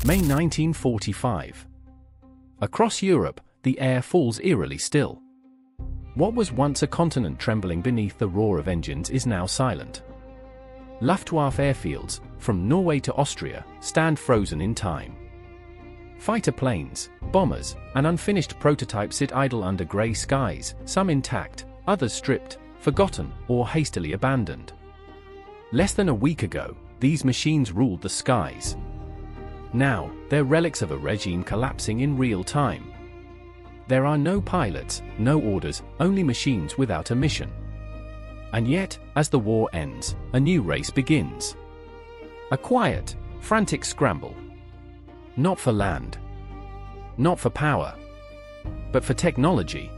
May 1945. Across Europe, the air falls eerily still. What was once a continent trembling beneath the roar of engines is now silent. Luftwaffe airfields, from Norway to Austria, stand frozen in time. Fighter planes, bombers, and unfinished prototypes sit idle under grey skies, some intact, others stripped, forgotten, or hastily abandoned. Less than a week ago, these machines ruled the skies. Now, they're relics of a regime collapsing in real time. There are no pilots, no orders, only machines without a mission. And yet, as the war ends, a new race begins. A quiet, frantic scramble. Not for land. Not for power. But for technology.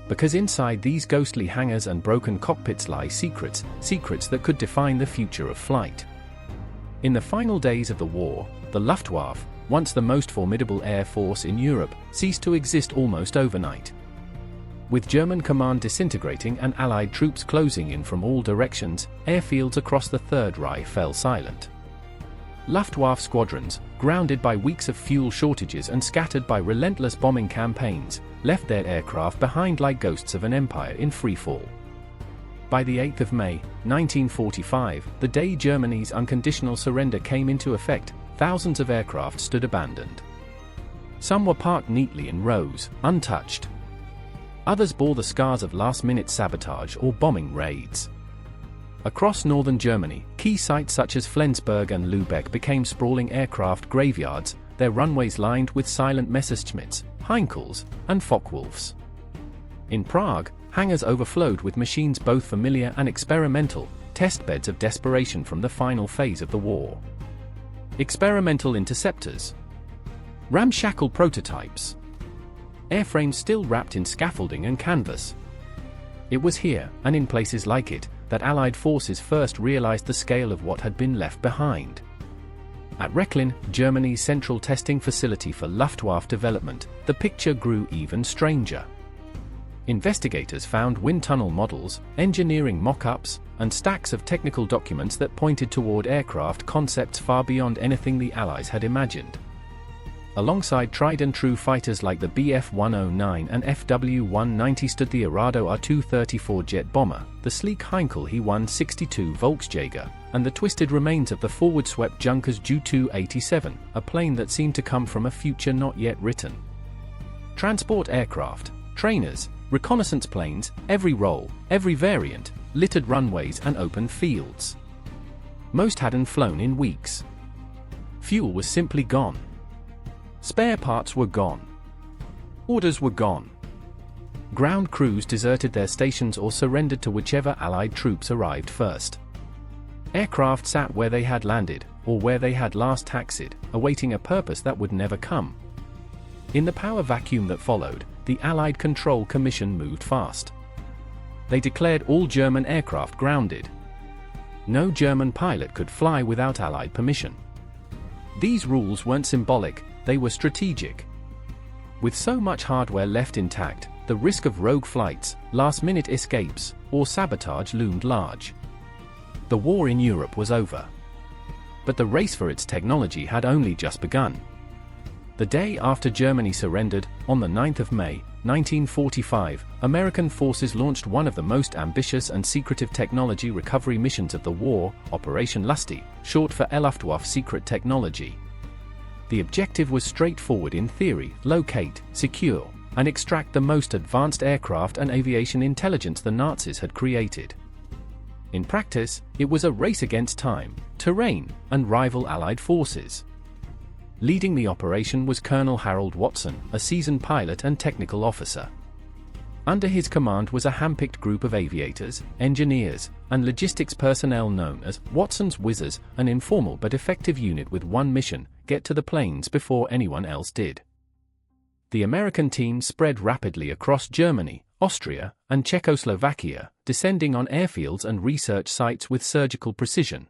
Because inside these ghostly hangars and broken cockpits lie secrets that could define the future of flight. In the final days of the war, the Luftwaffe, once the most formidable air force in Europe, ceased to exist almost overnight. With German command disintegrating and Allied troops closing in from all directions, airfields across the Third Reich fell silent. Luftwaffe squadrons, grounded by weeks of fuel shortages and scattered by relentless bombing campaigns, left their aircraft behind like ghosts of an empire in freefall. By the 8th of May, 1945, the day Germany's unconditional surrender came into effect, thousands of aircraft stood abandoned. Some were parked neatly in rows, untouched. Others bore the scars of last-minute sabotage or bombing raids. Across northern Germany, key sites such as Flensburg and Lübeck became sprawling aircraft graveyards, their runways lined with silent Messerschmitts, Heinkels, and Focke-Wulfs. In Prague, hangars overflowed with machines both familiar and experimental, testbeds of desperation from the final phase of the war. Experimental interceptors. Ramshackle prototypes. Airframes still wrapped in scaffolding and canvas. It was here, and in places like it, that Allied forces first realized the scale of what had been left behind. At Rechlin, Germany's central testing facility for Luftwaffe development, the picture grew even stranger. Investigators found wind tunnel models, engineering mock-ups, and stacks of technical documents that pointed toward aircraft concepts far beyond anything the Allies had imagined. Alongside tried-and-true fighters like the Bf-109 and FW-190 stood the Arado R-234 jet bomber, the sleek Heinkel He-162 Volksjäger, and the twisted remains of the forward-swept Junkers Ju-287, a plane that seemed to come from a future not yet written. Transport aircraft, trainers, reconnaissance planes, every role, every variant, littered runways and open fields. Most hadn't flown in weeks. Fuel was simply gone. Spare parts were gone. Orders were gone. Ground crews deserted their stations or surrendered to whichever Allied troops arrived first. Aircraft sat where they had landed, or where they had last taxied, awaiting a purpose that would never come. In the power vacuum that followed, the Allied Control Commission moved fast. They declared all German aircraft grounded. No German pilot could fly without Allied permission. These rules weren't symbolic, they were strategic. With so much hardware left intact, the risk of rogue flights, last-minute escapes, or sabotage loomed large. The war in Europe was over. But the race for its technology had only just begun. The day after Germany surrendered, on the 9th of May, 1945, American forces launched one of the most ambitious and secretive technology recovery missions of the war, Operation Lusty, short for Luftwaffe Secret Technology. The objective was straightforward in theory: locate, secure, and extract the most advanced aircraft and aviation intelligence the Nazis had created. In practice, it was a race against time, terrain, and rival Allied forces. Leading the operation was Colonel Harold Watson, a seasoned pilot and technical officer. Under his command was a hand-picked group of aviators, engineers, and logistics personnel known as Watson's Whizzers, an informal but effective unit with one mission: get to the planes before anyone else did. The American team spread rapidly across Germany, Austria, and Czechoslovakia, descending on airfields and research sites with surgical precision.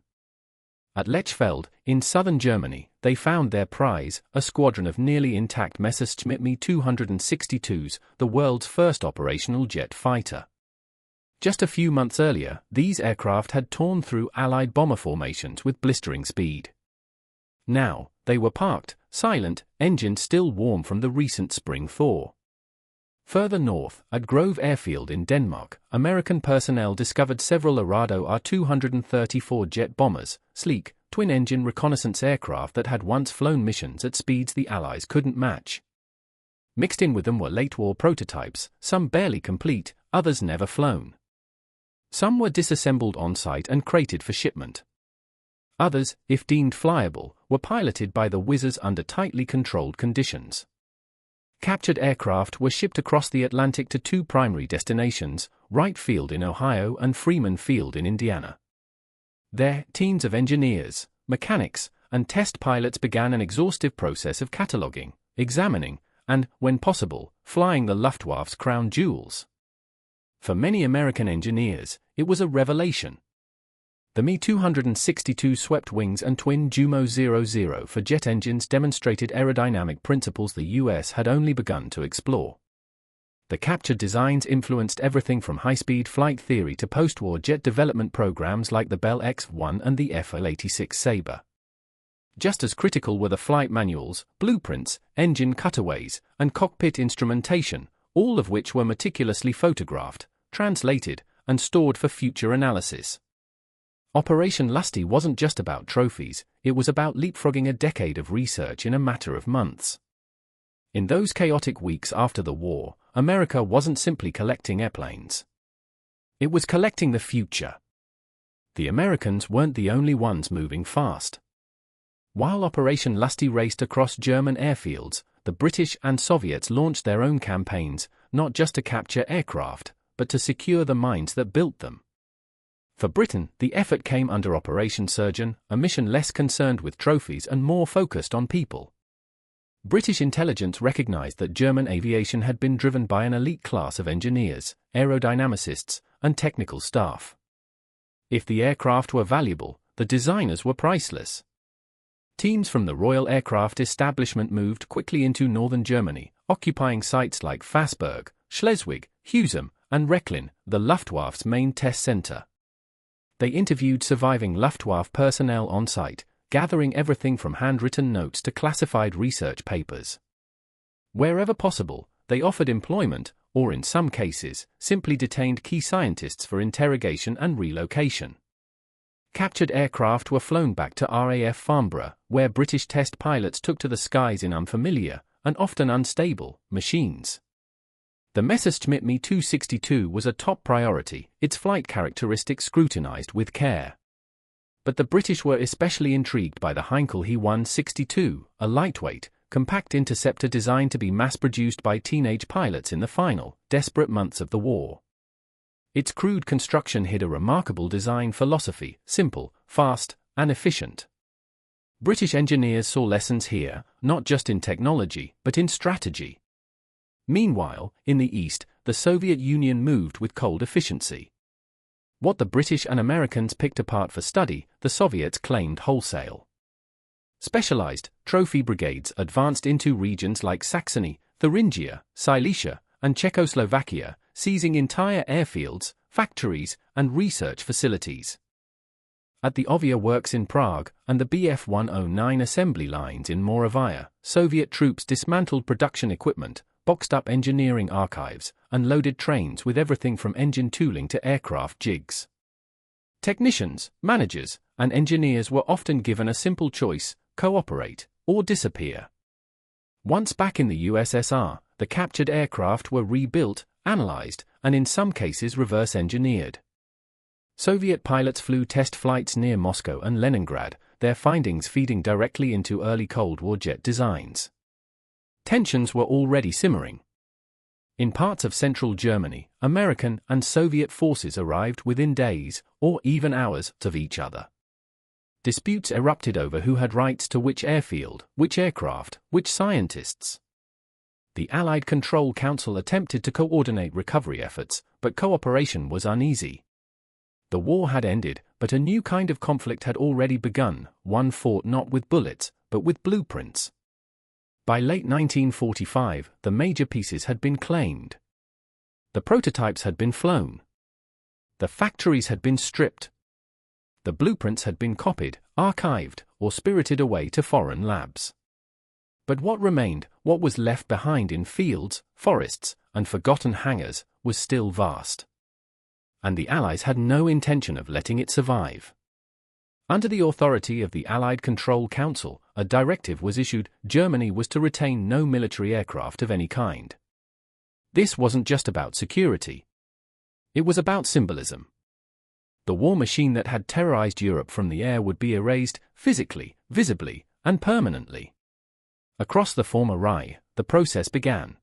At Lechfeld, in southern Germany, they found their prize, a squadron of nearly intact Messerschmitt Me-262s, the world's first operational jet fighter. Just a few months earlier, these aircraft had torn through Allied bomber formations with blistering speed. Now, they were parked, silent, engines still warm from the recent spring thaw. Further north, at Grove Airfield in Denmark, American personnel discovered several Arado R-234 jet bombers, sleek, twin-engine reconnaissance aircraft that had once flown missions at speeds the Allies couldn't match. Mixed in with them were late-war prototypes, some barely complete, others never flown. Some were disassembled on-site and crated for shipment. Others, if deemed flyable, were piloted by the whizzers under tightly controlled conditions. Captured aircraft were shipped across the Atlantic to two primary destinations, Wright Field in Ohio and Freeman Field in Indiana. There, teams of engineers, mechanics, and test pilots began an exhaustive process of cataloging, examining, and, when possible, flying the Luftwaffe's crown jewels. For many American engineers, it was a revelation. The Me-262 swept wings and twin Jumo 00 for jet engines demonstrated aerodynamic principles the US had only begun to explore. The captured designs influenced everything from high-speed flight theory to post-war jet development programs like the Bell X-1 and the FL-86 Sabre. Just as critical were the flight manuals, blueprints, engine cutaways, and cockpit instrumentation, all of which were meticulously photographed, translated, and stored for future analysis. Operation Lusty wasn't just about trophies, it was about leapfrogging a decade of research in a matter of months. In those chaotic weeks after the war, America wasn't simply collecting airplanes. It was collecting the future. The Americans weren't the only ones moving fast. While Operation Lusty raced across German airfields, the British and Soviets launched their own campaigns, not just to capture aircraft, but to secure the mines that built them. For Britain, the effort came under Operation Surgeon, a mission less concerned with trophies and more focused on people. British intelligence recognized that German aviation had been driven by an elite class of engineers, aerodynamicists, and technical staff. If the aircraft were valuable, the designers were priceless. Teams from the Royal Aircraft Establishment moved quickly into northern Germany, occupying sites like Fassberg, Schleswig, Husum, and Rechlin, the Luftwaffe's main test center. They interviewed surviving Luftwaffe personnel on site, gathering everything from handwritten notes to classified research papers. Wherever possible, they offered employment, or in some cases, simply detained key scientists for interrogation and relocation. Captured aircraft were flown back to RAF Farnborough, where British test pilots took to the skies in unfamiliar, and often unstable, machines. The Messerschmitt Me-262 was a top priority, its flight characteristics scrutinized with care. But the British were especially intrigued by the Heinkel He-162, a lightweight, compact interceptor designed to be mass-produced by teenage pilots in the final, desperate months of the war. Its crude construction hid a remarkable design philosophy: simple, fast, and efficient. British engineers saw lessons here, not just in technology, but in strategy. Meanwhile, in the East, the Soviet Union moved with cold efficiency. What the British and Americans picked apart for study, the Soviets claimed wholesale. Specialized, trophy brigades advanced into regions like Saxony, Thuringia, Silesia, and Czechoslovakia, seizing entire airfields, factories, and research facilities. At the Ovia works in Prague and the Bf-109 assembly lines in Moravia, Soviet troops dismantled production equipment, boxed up engineering archives, and loaded trains with everything from engine tooling to aircraft jigs. Technicians, managers, and engineers were often given a simple choice: cooperate or disappear. Once back in the USSR, the captured aircraft were rebuilt, analyzed, and in some cases reverse-engineered. Soviet pilots flew test flights near Moscow and Leningrad, their findings feeding directly into early Cold War jet designs. Tensions were already simmering. In parts of central Germany, American and Soviet forces arrived within days, or even hours, of each other. Disputes erupted over who had rights to which airfield, which aircraft, which scientists. The Allied Control Council attempted to coordinate recovery efforts, but cooperation was uneasy. The war had ended, but a new kind of conflict had already begun, one fought not with bullets, but with blueprints. By late 1945, the major pieces had been claimed. The prototypes had been flown. The factories had been stripped. The blueprints had been copied, archived, or spirited away to foreign labs. But what remained, what was left behind in fields, forests, and forgotten hangars, was still vast. And the Allies had no intention of letting it survive. Under the authority of the Allied Control Council, a directive was issued: Germany was to retain no military aircraft of any kind. This wasn't just about security. It was about symbolism. The war machine that had terrorized Europe from the air would be erased, physically, visibly, and permanently. Across the former Reich, the process began.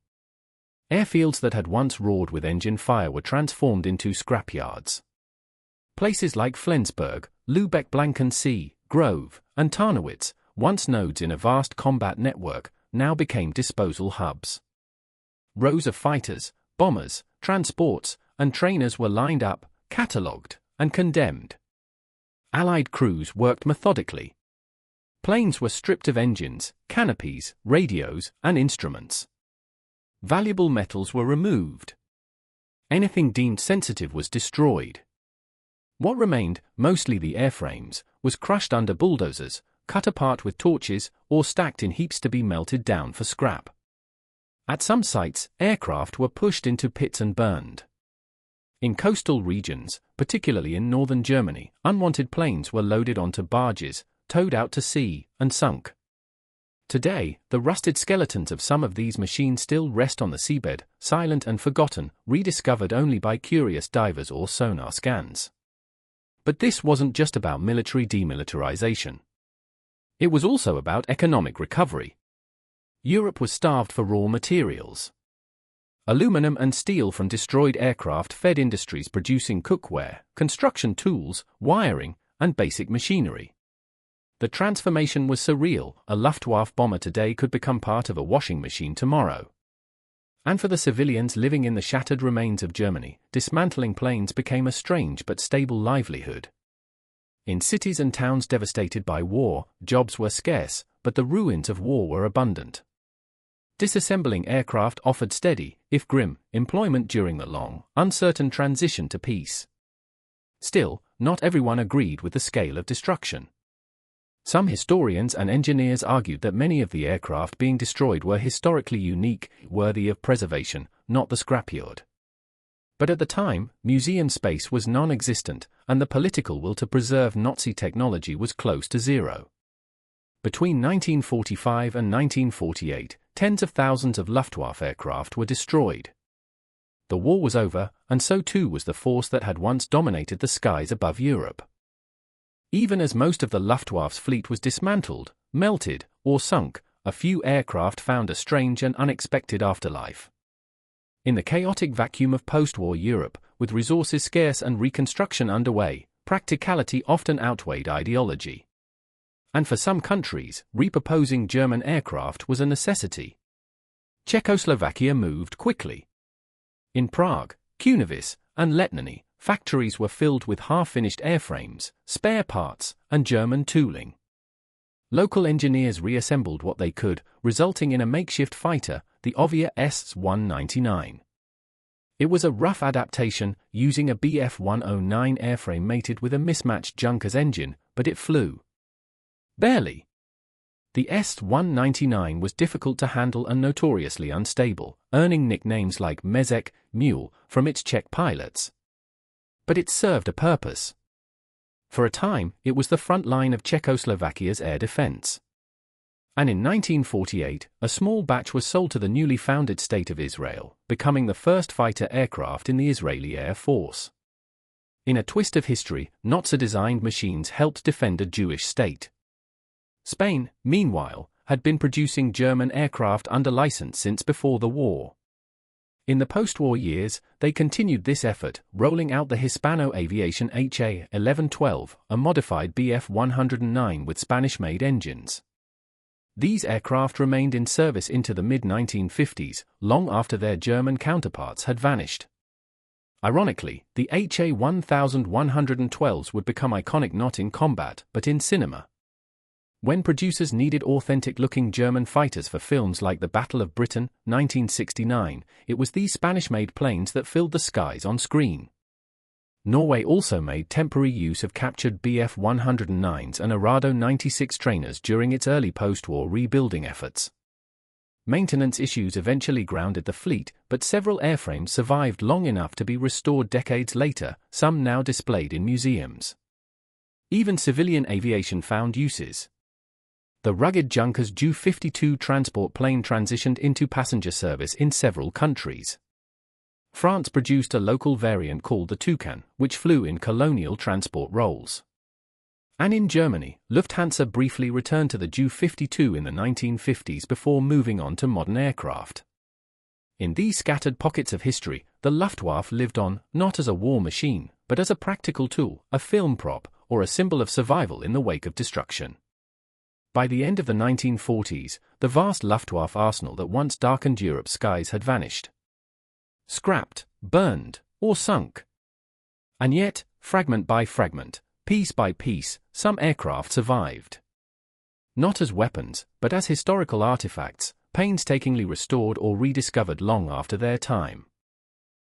Airfields that had once roared with engine fire were transformed into scrapyards. Places like Flensburg, Lübeck-Blankensee, Grove, and Tarnowitz, once nodes in a vast combat network, now became disposal hubs. Rows of fighters, bombers, transports, and trainers were lined up, catalogued, and condemned. Allied crews worked methodically. Planes were stripped of engines, canopies, radios, and instruments. Valuable metals were removed. Anything deemed sensitive was destroyed. What remained, mostly the airframes, was crushed under bulldozers, cut apart with torches, or stacked in heaps to be melted down for scrap. At some sites, aircraft were pushed into pits and burned. In coastal regions, particularly in northern Germany, unwanted planes were loaded onto barges, towed out to sea, and sunk. Today, the rusted skeletons of some of these machines still rest on the seabed, silent and forgotten, rediscovered only by curious divers or sonar scans. But this wasn't just about military demilitarization. It was also about economic recovery. Europe was starved for raw materials. Aluminum and steel from destroyed aircraft fed industries producing cookware, construction tools, wiring, and basic machinery. The transformation was surreal. A Luftwaffe bomber today could become part of a washing machine tomorrow. And for the civilians living in the shattered remains of Germany, dismantling planes became a strange but stable livelihood. In cities and towns devastated by war, jobs were scarce, but the ruins of war were abundant. Disassembling aircraft offered steady, if grim, employment during the long, uncertain transition to peace. Still, not everyone agreed with the scale of destruction. Some historians and engineers argued that many of the aircraft being destroyed were historically unique, worthy of preservation, not the scrapyard. But at the time, museum space was non-existent, and the political will to preserve Nazi technology was close to zero. Between 1945 and 1948, tens of thousands of Luftwaffe aircraft were destroyed. The war was over, and so too was the force that had once dominated the skies above Europe. Even as most of the Luftwaffe's fleet was dismantled, melted, or sunk, a few aircraft found a strange and unexpected afterlife. In the chaotic vacuum of post-war Europe, with resources scarce and reconstruction underway, practicality often outweighed ideology. And for some countries, repurposing German aircraft was a necessity. Czechoslovakia moved quickly. In Prague, Kunovice, and Letnany, factories were filled with half-finished airframes, spare parts, and German tooling. Local engineers reassembled what they could, resulting in a makeshift fighter, the Ovia S-199. It was a rough adaptation, using a Bf-109 airframe mated with a mismatched Junkers engine, but it flew. Barely. The S-199 was difficult to handle and notoriously unstable, earning nicknames like Mezek, Mule, from its Czech pilots. But it served a purpose. For a time, it was the front line of Czechoslovakia's air defense. And in 1948, a small batch was sold to the newly founded State of Israel, becoming the first fighter aircraft in the Israeli Air Force. In a twist of history, Nazi-designed machines helped defend a Jewish state. Spain, meanwhile, had been producing German aircraft under license since before the war. In the post-war years, they continued this effort, rolling out the Hispano-Aviation HA-1112, a modified Bf-109 with Spanish-made engines. These aircraft remained in service into the mid-1950s, long after their German counterparts had vanished. Ironically, the HA-1112s would become iconic not in combat, but in cinema. When producers needed authentic-looking German fighters for films like The Battle of Britain, 1969, it was these Spanish-made planes that filled the skies on screen. Norway also made temporary use of captured Bf-109s and Arado 96 trainers during its early post-war rebuilding efforts. Maintenance issues eventually grounded the fleet, but several airframes survived long enough to be restored decades later, some now displayed in museums. Even civilian aviation found uses. The rugged Junkers Ju-52 transport plane transitioned into passenger service in several countries. France produced a local variant called the Toucan, which flew in colonial transport roles. And in Germany, Lufthansa briefly returned to the Ju-52 in the 1950s before moving on to modern aircraft. In these scattered pockets of history, the Luftwaffe lived on, not as a war machine, but as a practical tool, a film prop, or a symbol of survival in the wake of destruction. By the end of the 1940s, the vast Luftwaffe arsenal that once darkened Europe's skies had vanished. Scrapped, burned, or sunk. And yet, fragment by fragment, piece by piece, some aircraft survived. Not as weapons, but as historical artifacts, painstakingly restored or rediscovered long after their time.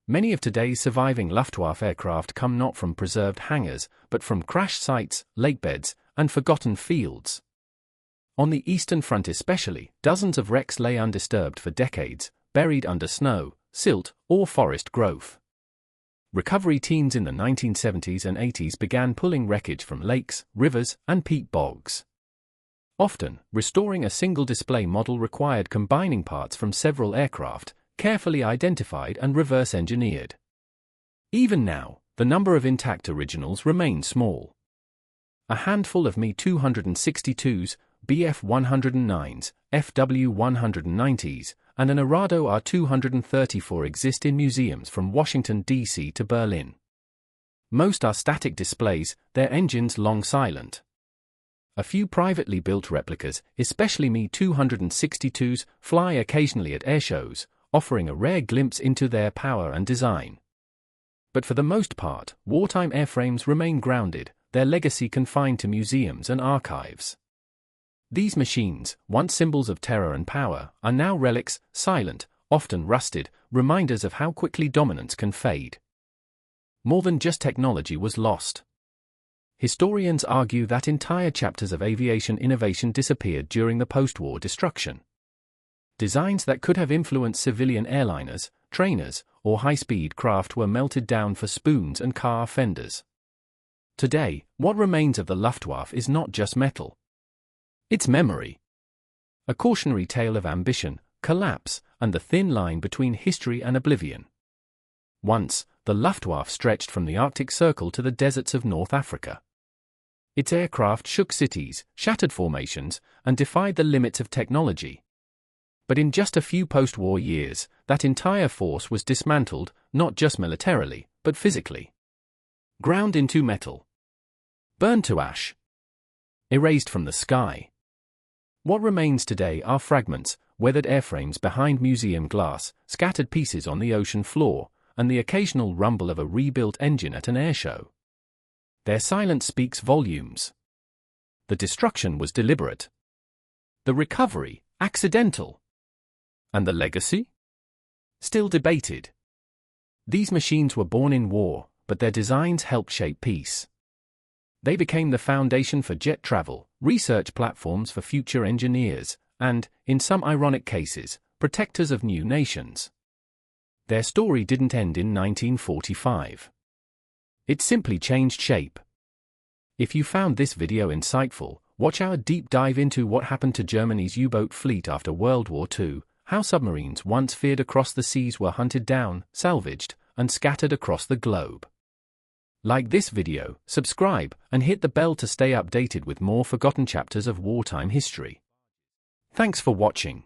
Many of today's surviving Luftwaffe aircraft come not from preserved hangars, but from crash sites, lakebeds, and forgotten fields. On the Eastern Front especially, dozens of wrecks lay undisturbed for decades, buried under snow, silt, or forest growth. Recovery teams in the 1970s and 80s began pulling wreckage from lakes, rivers, and peat bogs. Often, restoring a single display model required combining parts from several aircraft, carefully identified and reverse-engineered. Even now, the number of intact originals remains small. A handful of Me-262s, Bf-109s, FW-190s, and an Arado R-234 exist in museums from Washington, D.C. to Berlin. Most are static displays, their engines long silent. A few privately built replicas, especially Me-262s, fly occasionally at airshows, offering a rare glimpse into their power and design. But for the most part, wartime airframes remain grounded, their legacy confined to museums and archives. These machines, once symbols of terror and power, are now relics, silent, often rusted, reminders of how quickly dominance can fade. More than just technology was lost. Historians argue that entire chapters of aviation innovation disappeared during the post-war destruction. Designs that could have influenced civilian airliners, trainers, or high-speed craft were melted down for spoons and car fenders. Today, what remains of the Luftwaffe is not just metal. It's memory. A cautionary tale of ambition, collapse, and the thin line between history and oblivion. Once, the Luftwaffe stretched from the Arctic Circle to the deserts of North Africa. Its aircraft shook cities, shattered formations, and defied the limits of technology. But in just a few post-war years, that entire force was dismantled, not just militarily, but physically. Ground into metal. Burned to ash. Erased from the sky. What remains today are fragments, weathered airframes behind museum glass, scattered pieces on the ocean floor, and the occasional rumble of a rebuilt engine at an airshow. Their silence speaks volumes. The destruction was deliberate. The recovery, accidental. And the legacy? Still debated. These machines were born in war, but their designs helped shape peace. They became the foundation for jet travel, research platforms for future engineers, and, in some ironic cases, protectors of new nations. Their story didn't end in 1945. It simply changed shape. If you found this video insightful, watch our deep dive into what happened to Germany's U-boat fleet after World War II, how submarines once feared across the seas were hunted down, salvaged, and scattered across the globe. Like this video, subscribe, and hit the bell to stay updated with more forgotten chapters of wartime history. Thanks for watching.